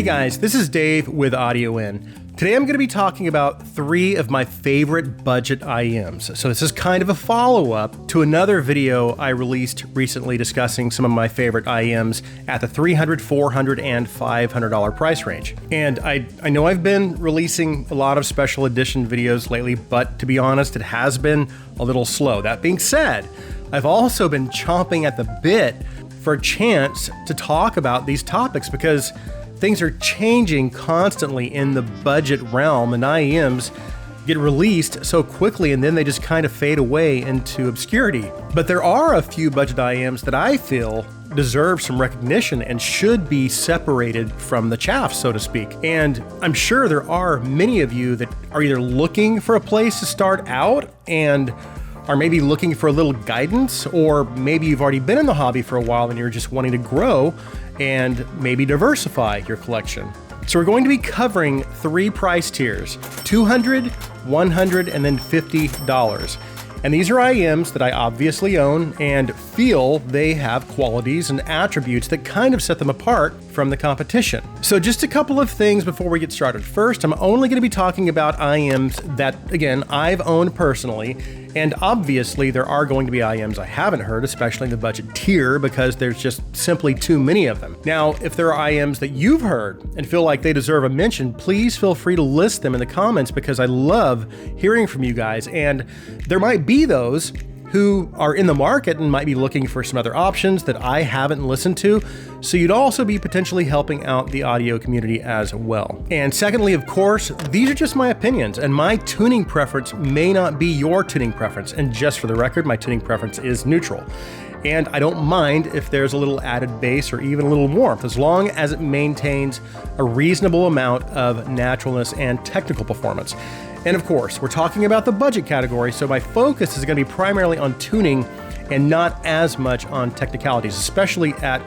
guys, this is Dave with Audio In. Today I'm going to be talking about 3 of my favorite budget IEMs. So this is kind of a follow-up to another video I released recently discussing some of my favorite IEMs at the $300, $400, and $500 price range. And I know I've been releasing a lot of special edition videos lately, but to be honest, it has been a little slow. That being said, I've also been chomping at the bit for a chance to talk about these topics because things are changing constantly in the budget realm, and IEMs get released so quickly and then they just kind of fade away into obscurity. But there are a few budget IEMs that I feel deserve some recognition and should be separated from the chaff, so to speak. And I'm sure there are many of you that are either looking for a place to start out and are maybe looking for a little guidance, or maybe you've already been in the hobby for a while and you're just wanting to grow and maybe diversify your collection. So we're going to be covering 3 price tiers, $200, $100, and then $50. And these are IEMs that I obviously own and feel they have qualities and attributes that kind of set them apart from the competition. So just a couple of things before we get started. First, I'm only going to be talking about IEMs that, again, I've owned personally. And obviously there are going to be IEMs I haven't heard, especially in the budget tier, because there's just simply too many of them. Now, if there are IEMs that you've heard and feel like they deserve a mention, please feel free to list them in the comments because I love hearing from you guys. And there might be those who are in the market and might be looking for some other options that I haven't listened to. So you'd also be potentially helping out the audio community as well. And secondly, of course, these are just my opinions and my tuning preference may not be your tuning preference. And just for the record, my tuning preference is neutral. And I don't mind if there's a little added bass or even a little warmth, as long as it maintains a reasonable amount of naturalness and technical performance. And of course, we're talking about the budget category, so my focus is going to be primarily on tuning and not as much on technicalities, especially at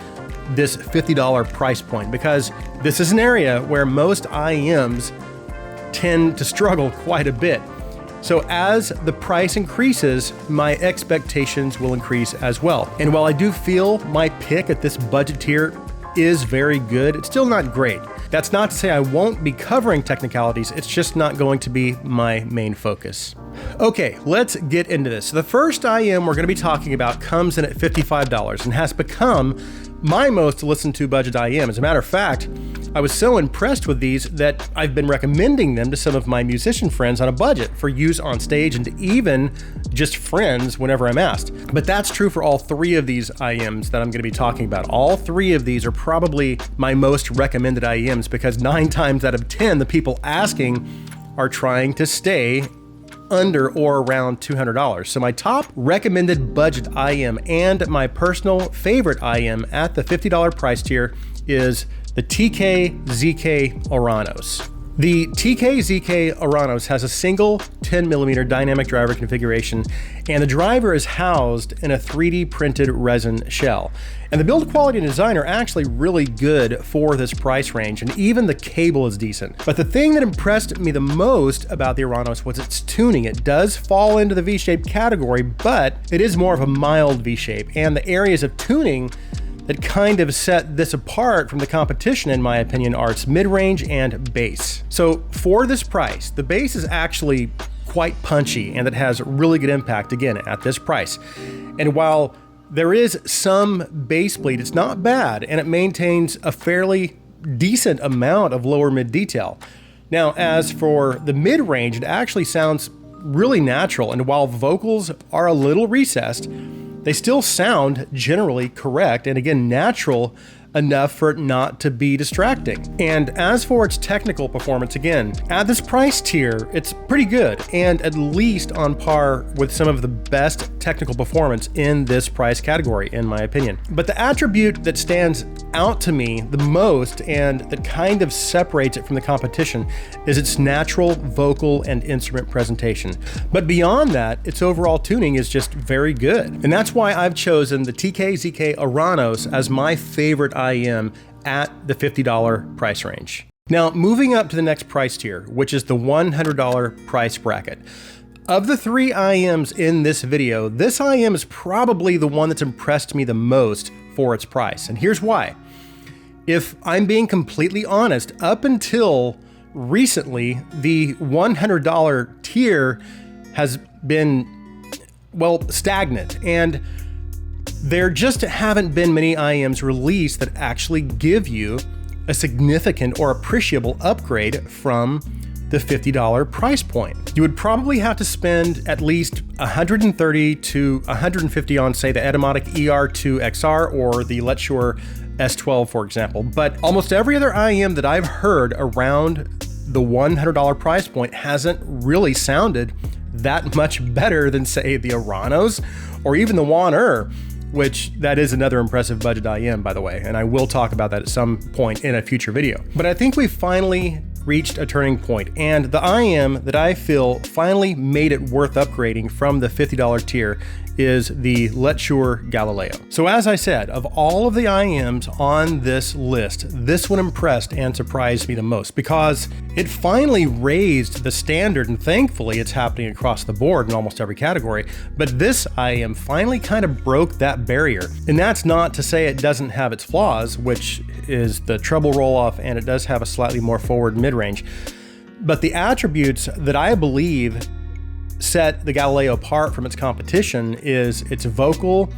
this $50 price point, because this is an area where most IEMs tend to struggle quite a bit. So as the price increases, my expectations will increase as well. And while I do feel my pick at this budget tier is very good, it's still not great. That's not to say I won't be covering technicalities, it's just not going to be my main focus. Okay, let's get into this. So the first IEM we're going to be talking about comes in at $55 and has become my most listened to budget IEM. As a matter of fact, I was so impressed with these that I've been recommending them to some of my musician friends on a budget for use on stage and to even just friends whenever I'm asked. But that's true for all 3 of these IEMs that I'm going to be talking about. All 3 of these are probably my most recommended IEMs because 9 times out of 10, the people asking are trying to stay under or around $200. So my top recommended budget IEM and my personal favorite IEM at the $50 price tier is the TK-ZK Oranos. The TK-ZK Oranos has a single 10mm dynamic driver configuration, and the driver is housed in a 3D printed resin shell. And the build quality and design are actually really good for this price range, and even the cable is decent. But the thing that impressed me the most about the Oranos was its tuning. It does fall into the V-shape category, but it is more of a mild V-shape, and the areas of tuning that kind of set this apart from the competition, in my opinion, are its mid-range and bass. So for this price, the bass is actually quite punchy and it has really good impact, again, at this price. And while there is some bass bleed, it's not bad and it maintains a fairly decent amount of lower mid detail. Now, as for the mid-range, it actually sounds really natural, and while vocals are a little recessed, they still sound generally correct and, again, natural enough for it not to be distracting. And as for its technical performance, again, at this price tier, it's pretty good and at least on par with some of the best technical performance in this price category, in my opinion. But the attribute that stands out to me the most and that kind of separates it from the competition is its natural vocal and instrument presentation. But beyond that, its overall tuning is just very good. And that's why I've chosen the TK-ZK Oranos as my favorite IEM at the $50 price range. Now, moving up to the next price tier, which is the $100 price bracket. Of the 3 IEMs in this video, this IEM is probably the one that's impressed me the most for its price. And here's why. If I'm being completely honest, up until recently, the $100 tier has been, well, stagnant, and there just haven't been many IEMs released that actually give you a significant or appreciable upgrade from the $50 price point. You would probably have to spend at least $130 to $150 on, say, the Etymotic ER2 XR or the Let's Sure S12, for example. But almost every other IEM that I've heard around the $100 price point hasn't really sounded that much better than, say, the Oranos or even the Wan'er, which that is another impressive budget IEM, by the way, and I will talk about that at some point in a future video. But I think we finally reached a turning point, and the IEM that I feel finally made it worth upgrading from the $50 tier is the Let's Sure Galileo. So as I said, of all of the IEMs on this list, this one impressed and surprised me the most because it finally raised the standard, and thankfully it's happening across the board in almost every category. But this IEM finally kind of broke that barrier. And that's not to say it doesn't have its flaws, which is the treble roll-off, and it does have a slightly more forward mid-range. But the attributes that I believe set the Galileo apart from its competition is its vocal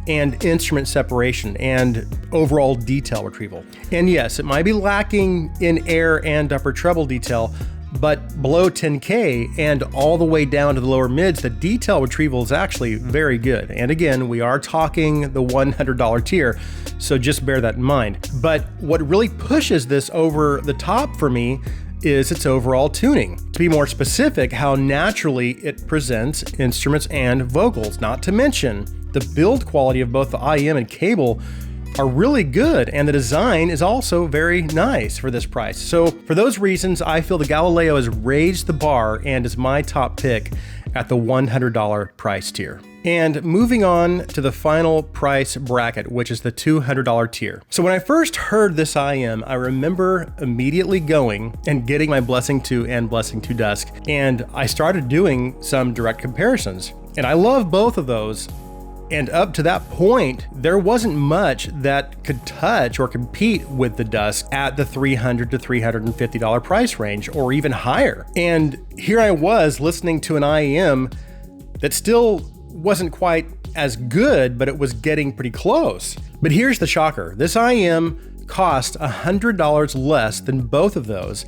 and instrument separation and overall detail retrieval. And yes, it might be lacking in air and upper treble detail, but below 10K and all the way down to the lower mids, the detail retrieval is actually very good. And again, we are talking the $100 tier, so just bear that in mind. But what really pushes this over the top for me is its overall tuning. To be more specific, how naturally it presents instruments and vocals, not to mention the build quality of both the IEM and cable are really good, and the design is also very nice for this price. So for those reasons, I feel the Galileo has raised the bar and is my top pick at the $100 price tier. And moving on to the final price bracket, which is the $200 tier. So when I first heard this IEM, I remember immediately going and getting my Blessing 2 and Blessing 2 Dusk, and I started doing some direct comparisons. And I love both of those. And up to that point, there wasn't much that could touch or compete with the Dusk at the $300 to $350 price range, or even higher. And here I was listening to an IEM that still wasn't quite as good, but it was getting pretty close. But here's the shocker. This IEM cost $100 less than both of those.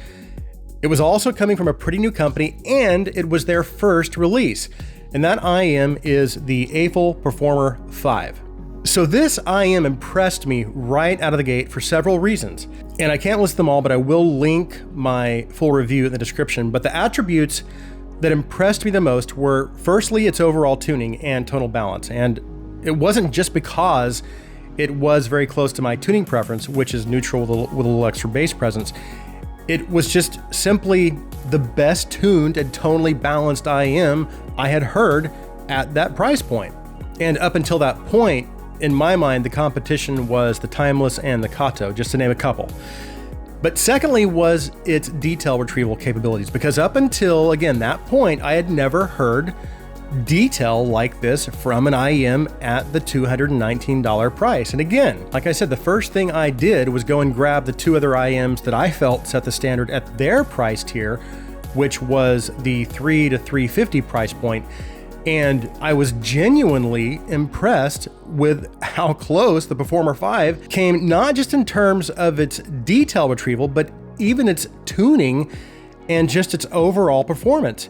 It was also coming from a pretty new company, and it was their first release. And that IEM is the AFL Performer 5. So this IEM impressed me right out of the gate for several reasons. And I can't list them all, but I will link my full review in the description. But the attributes that impressed me the most were, firstly, its overall tuning and tonal balance. And it wasn't just because it was very close to my tuning preference, which is neutral with a little extra bass presence. It was just simply the best tuned and tonally balanced IEM I had heard at that price point. And up until that point, in my mind, the competition was the Timeless and the Kato, just to name a couple. But secondly was its detail retrieval capabilities, because up until, again, that point, I had never heard detail like this from an IEM at the $219 price. And again, like I said, the first thing I did was go and grab the two other IEMs that I felt set the standard at their price tier, which was the $300 to $350 price point. And I was genuinely impressed with how close the Performer 5 came, not just in terms of its detail retrieval, but even its tuning and just its overall performance.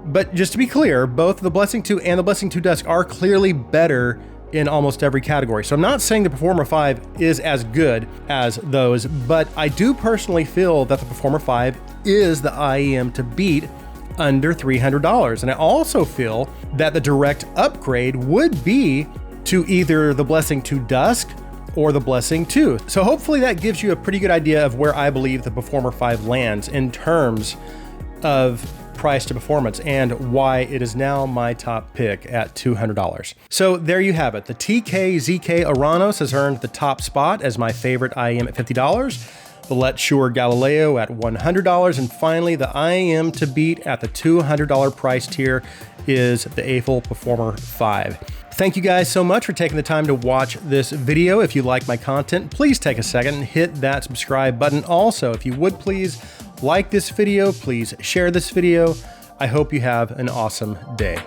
But just to be clear, both the Blessing 2 and the Blessing 2 Dusk are clearly better in almost every category. So I'm not saying the Performer 5 is as good as those, but I do personally feel that the Performer 5 is the IEM to beat under $300. And I also feel that the direct upgrade would be to either the Blessing 2 Dusk or the Blessing 2. So hopefully that gives you a pretty good idea of where I believe the Performer 5 lands in terms of price to performance and why it is now my top pick at $200. So there you have it. The TK-ZK Oranos has earned the top spot as my favorite IEM at $50. The Let's Sure Galileo at $100, and finally the IEM to beat at the $200 price tier is the AFL Performer 5. Thank you guys so much for taking the time to watch this video. If you like my content, please take a second and hit that subscribe button. Also, if you would please like this video, please share this video. I hope you have an awesome day.